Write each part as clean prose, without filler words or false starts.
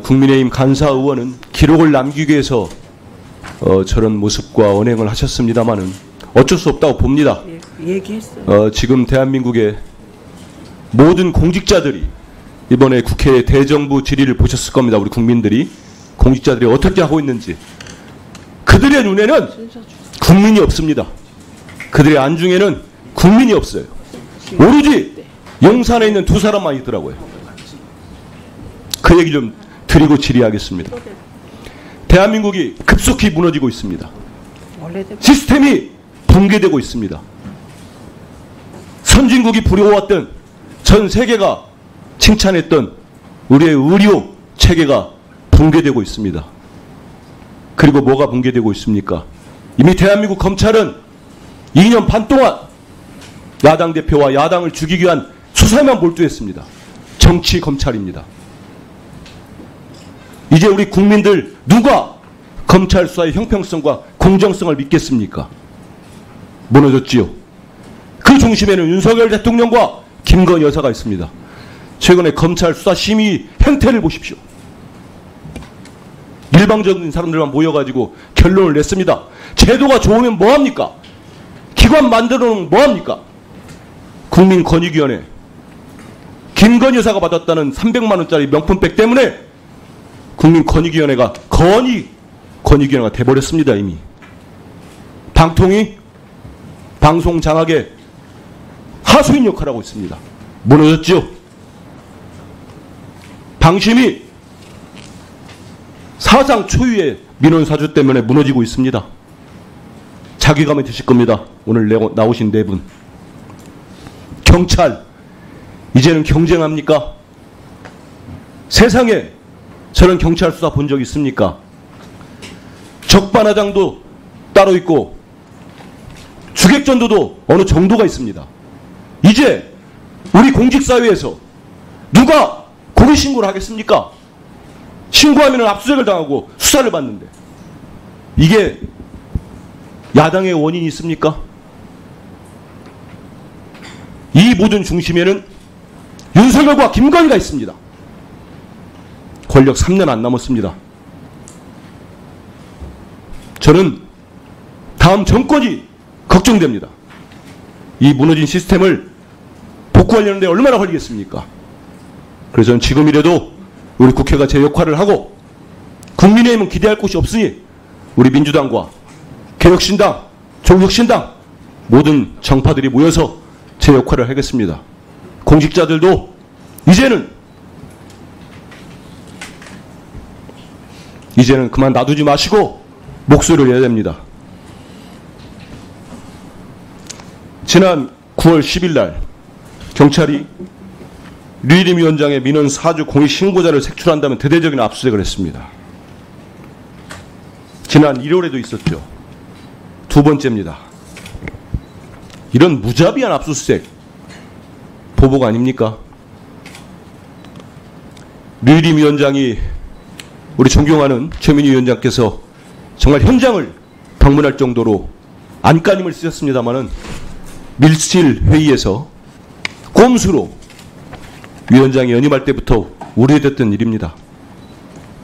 국민의힘 간사 의원은 기록을 남기기 위해서 저런 모습과 언행을 하셨습니다마는 어쩔 수 없다고 봅니다. 얘기했어요. 지금 대한민국의 모든 공직자들이 이번에 국회 대정부 질의를 보셨을 겁니다. 우리 국민들이 공직자들이 어떻게 하고 있는지. 그들의 눈에는 국민이 없습니다. 그들의 안중에는 국민이 없어요. 오로지 용산에 있는 두 사람만 있더라고요. 그 얘기 좀 드리고 질의하겠습니다. 대한민국이 급속히 무너지고 있습니다. 시스템이 붕괴되고 있습니다. 선진국이 부려왔던 전 세계가 칭찬했던 우리의 의료 체계가 붕괴되고 있습니다. 그리고 뭐가 붕괴되고 있습니까? 이미 대한민국 검찰은 2년 반 동안 야당 대표와 야당을 죽이기 위한 수사만 몰두했습니다. 정치 검찰입니다. 이제 우리 국민들 누가 검찰 수사의 형평성과 공정성을 믿겠습니까? 무너졌지요. 그 중심에는 윤석열 대통령과 김건희 여사가 있습니다. 최근에 검찰 수사 심의 행태를 보십시오. 일방적인 사람들만 모여가지고 결론을 냈습니다. 제도가 좋으면 뭐합니까? 기관 만들어놓으면 뭐합니까? 국민권익위원회 김건희 여사가 받았다는 300만 원짜리 명품백 때문에 국민권익위원회가 권익위원회가 돼버렸습니다. 이미. 방통위 방송 장악의 하수인 역할을 하고 있습니다. 무너졌죠. 방심이 사상 초유의 민원사주 때문에 무너지고 있습니다. 자괴감이 드실 겁니다. 오늘 나오신 네 분. 경찰 이제는 경쟁합니까? 세상에 저런 경찰 수사 본 적 있습니까? 적반하장도 따로 있고 주객전도도 어느 정도가 있습니다. 이제 우리 공직사회에서 누가 고의신고를 하겠습니까? 신고하면 압수수색을 당하고 수사를 받는데 이게 야당의 원인이 있습니까? 이 모든 중심에는 윤석열과 김건희가 있습니다. 권력 3년 안 남았습니다. 저는 다음 정권이 걱정됩니다. 이 무너진 시스템을 복구하려는데 얼마나 걸리겠습니까? 그래서 저는 지금이라도 우리 국회가 제 역할을 하고 국민의힘은 기대할 곳이 없으니 우리 민주당과 개혁신당, 종혁신당 모든 정파들이 모여서 제 역할을 하겠습니다. 공직자들도 이제는 그만 놔두지 마시고 목소리를 내야 됩니다. 지난 9월 10일 날 경찰이 류일임 위원장의 민원 4주 공익신고자를 색출한다면 대대적인 압수수색을 했습니다. 지난 1월에도 있었죠. 두 번째입니다. 이런 무자비한 압수수색 보복 아닙니까? 류일임 위원장이 우리 존경하는 최민희 위원장께서 정말 현장을 방문할 정도로 안간힘을 쓰셨습니다마는 밀실 회의에서 꼼수로 위원장이 연임할 때부터 우려됐던 일입니다.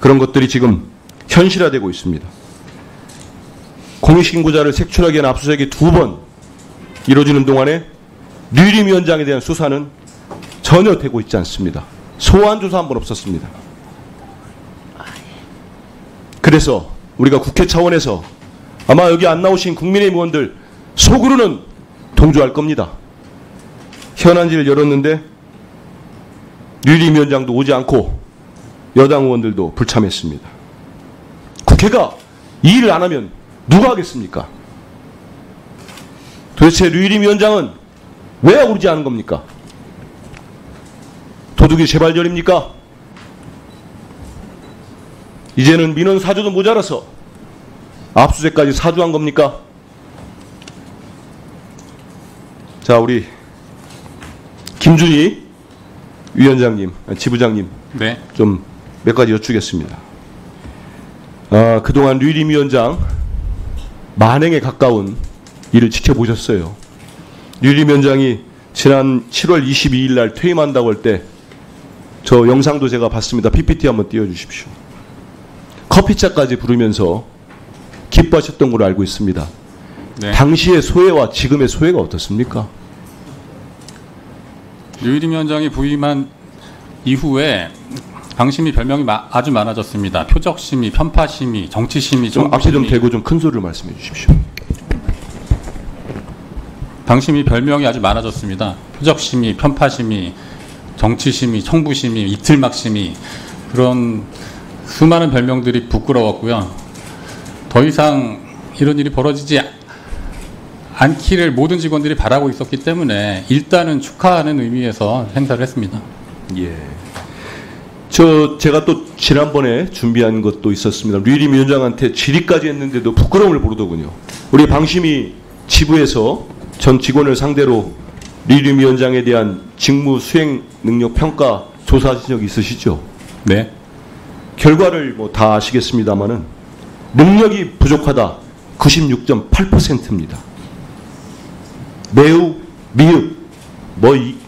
그런 것들이 지금 현실화되고 있습니다. 공익신고자를 색출하기 위한 압수수색이 2번 이루어지는 동안에 류일임 위원장에 대한 수사는 전혀 되고 있지 않습니다. 소환 조사 한 번 없었습니다. 그래서 우리가 국회 차원에서 아마 여기 안 나오신 국민의힘 의원들 속으로는 동조할 겁니다. 현안지를 열었는데 류일임 위원장도 오지 않고 여당 의원들도 불참했습니다. 국회가 이 일을 안 하면 누가 하겠습니까? 도대체 류일임 위원장은 왜 오지 않은 겁니까? 도둑이 재발견입니까? 이제는 민원 사주도 모자라서 압수수색까지 사주한 겁니까? 자, 우리 김준희 위원장님, 지부장님, 네. 좀 몇 가지 여쭙겠습니다. 그동안 류일임 위원장 만행에 가까운 일을 지켜보셨어요. 류일임 위원장이 지난 7월 22일 날 퇴임한다고 할 때 저 영상도 제가 봤습니다. PPT 한번 띄워주십시오. 커피차까지 부르면서 기뻐하셨던 걸로 알고 있습니다. 네. 당시의 소회와 지금의 소회가 어떻습니까? 류일임 위원장이 부임한 이후에 방심위 별명이 아주 많아졌습니다. 표적심의, 편파심의, 정치심의, 좀 앞에 좀 정부심의. 대고 좀 큰 소리로 말씀해 주십시오. 방심위 별명이 아주 많아졌습니다. 표적심의, 편파심의, 정치심의, 청부심의, 이틀막심의, 그런 수많은 별명들이 부끄러웠고요. 더 이상 이런 일이 벌어지지 않기를 모든 직원들이 바라고 있었기 때문에 일단은 축하하는 의미에서 행사를 했습니다. 예. 제가 또 지난번에 준비한 것도 있었습니다. 류일임 위원장한테 질의까지 했는데도 부끄러움을 모르더군요. 우리 방심위 지부에서 전 직원을 상대로 류일임 위원장에 대한 직무 수행 능력 평가 조사하신 적 있으시죠? 네. 결과를 뭐 다 아시겠습니다만은 능력이 부족하다 96.8%입니다. 매우 미흡.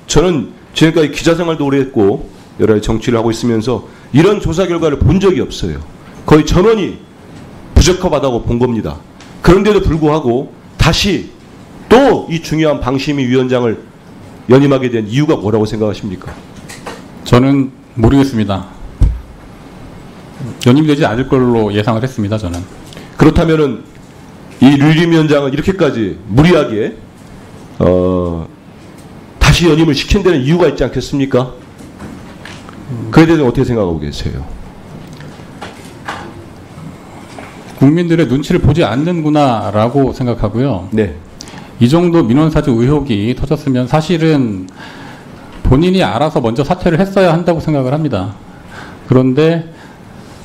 저는 지금까지 기자 생활도 오래 했고 여러 가지 정치를 하고 있으면서 이런 조사 결과를 본 적이 없어요. 거의 전원이 부적합하다고 본 겁니다. 그런데도 불구하고 다시 또 이 중요한 방심위 위원장을 연임하게 된 이유가 뭐라고 생각하십니까? 저는 모르겠습니다. 연임되지 않을 걸로 예상을 했습니다. 저는. 그렇다면은 이 류일임 위원장은 이렇게까지 무리하게 다시 연임을 시킨 데는 이유가 있지 않겠습니까? 그에 대해서 어떻게 생각하고 계세요? 국민들의 눈치를 보지 않는구나라고 생각하고요. 네. 이 정도 민원사주 의혹이 터졌으면 사실은 본인이 알아서 먼저 사퇴를 했어야 한다고 생각을 합니다. 그런데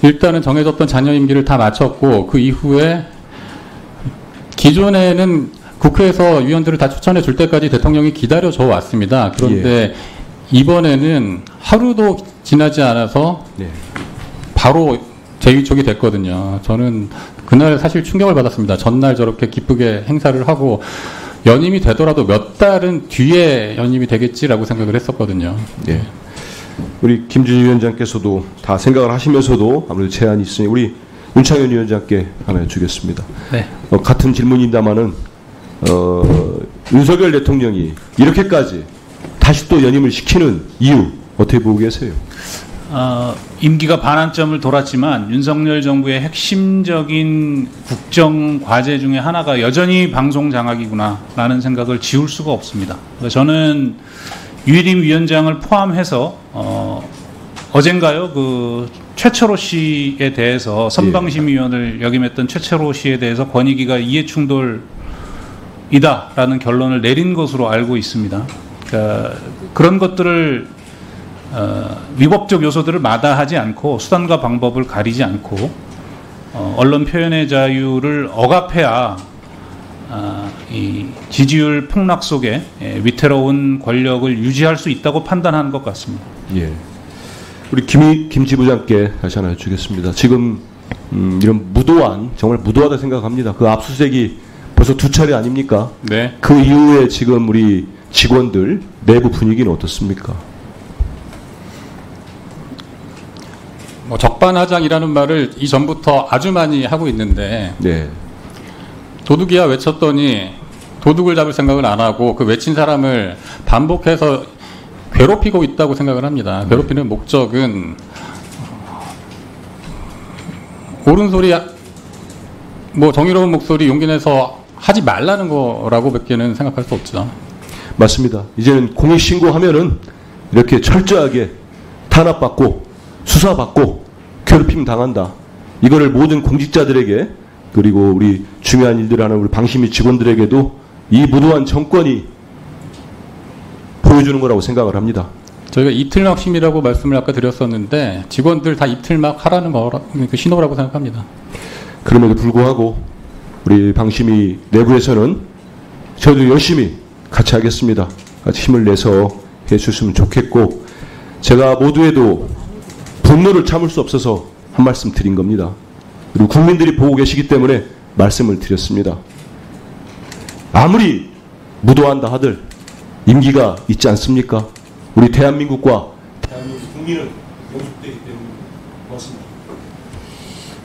일단은 정해졌던 잔여 임기를 다 마쳤고 그 이후에 기존에는 국회에서 위원들을 다 추천해 줄 때까지 대통령이 기다려줘 왔습니다. 그런데 이번에는 하루도 지나지 않아서 네. 바로 재위촉이 됐거든요. 저는 그날 사실 충격을 받았습니다. 전날 저렇게 기쁘게 행사를 하고 연임이 되더라도 몇 달은 뒤에 연임이 되겠지라고 생각을 했었거든요. 네. 우리 김준희 위원장께서도 다 생각을 하시면서도 아무래도 제안이 있으니 우리 윤창현 위원장께 하나 주겠습니다. 네. 같은 질문입니다만은 윤석열 대통령이 이렇게까지 다시 또 연임을 시키는 이유 어떻게 보고 계세요? 임기가 반환점을 돌았지만 윤석열 정부의 핵심적인 국정 과제 중에 하나가 여전히 방송 장악이구나라는 생각을 지울 수가 없습니다. 저는 유일임 위원장을 포함해서 어젠가요 그 최철호 씨에 대해서 선방심의위원을 역임했던 최철호 씨에 대해서 권익위가 이해충돌이다라는 결론을 내린 것으로 알고 있습니다. 그러니까 그런 것들을 위법적 요소들을 마다하지 않고 수단과 방법을 가리지 않고 언론 표현의 자유를 억압해야 이 지지율 폭락 속에 위태로운 권력을 유지할 수 있다고 판단하는 것 같습니다. 예. 우리 김 지부장께 다시 하나 여쭈겠습니다. 지금 이런 무도한, 정말 무도하다 생각합니다. 그 압수수색이 벌써 2차례 아닙니까? 네. 그 이후에 지금 우리 직원들 내부 분위기는 어떻습니까? 뭐 적반하장이라는 말을 이전부터 아주 많이 하고 있는데 네. 도둑이야 외쳤더니 도둑을 잡을 생각을 안 하고 그 외친 사람을 반복해서 괴롭히고 있다고 생각을 합니다. 괴롭히는 목적은 옳은 소리, 뭐 정의로운 목소리 용기 내서 하지 말라는 거라고 밖에는 생각할 수 없죠. 맞습니다. 이제는 공익신고하면은 이렇게 철저하게 탄압받고 수사받고 괴롭힘 당한다. 이거를 모든 공직자들에게 그리고 우리 중요한 일들을 하는 우리 방심위 직원들에게도 이 무도한 정권이 보여주는 거라고 생각을 합니다. 저희가 이틀막 심이라고 말씀을 아까 드렸었는데 직원들 다 이틀막 하라는 그 신호라고 생각합니다. 그럼에도 불구하고 우리 방심위 내부에서는 저희도 열심히 같이 하겠습니다. 같이 힘을 내서 해주셨으면 좋겠고 제가 모두에도 분노를 참을 수 없어서 한 말씀 드린 겁니다. 그리고 국민들이 보고 계시기 때문에 말씀을 드렸습니다. 아무리 무도한다 하들 임기가 있지 않습니까? 우리 대한민국과 대한민국 국민은 영속되기 때문입니다. 고맙습니다.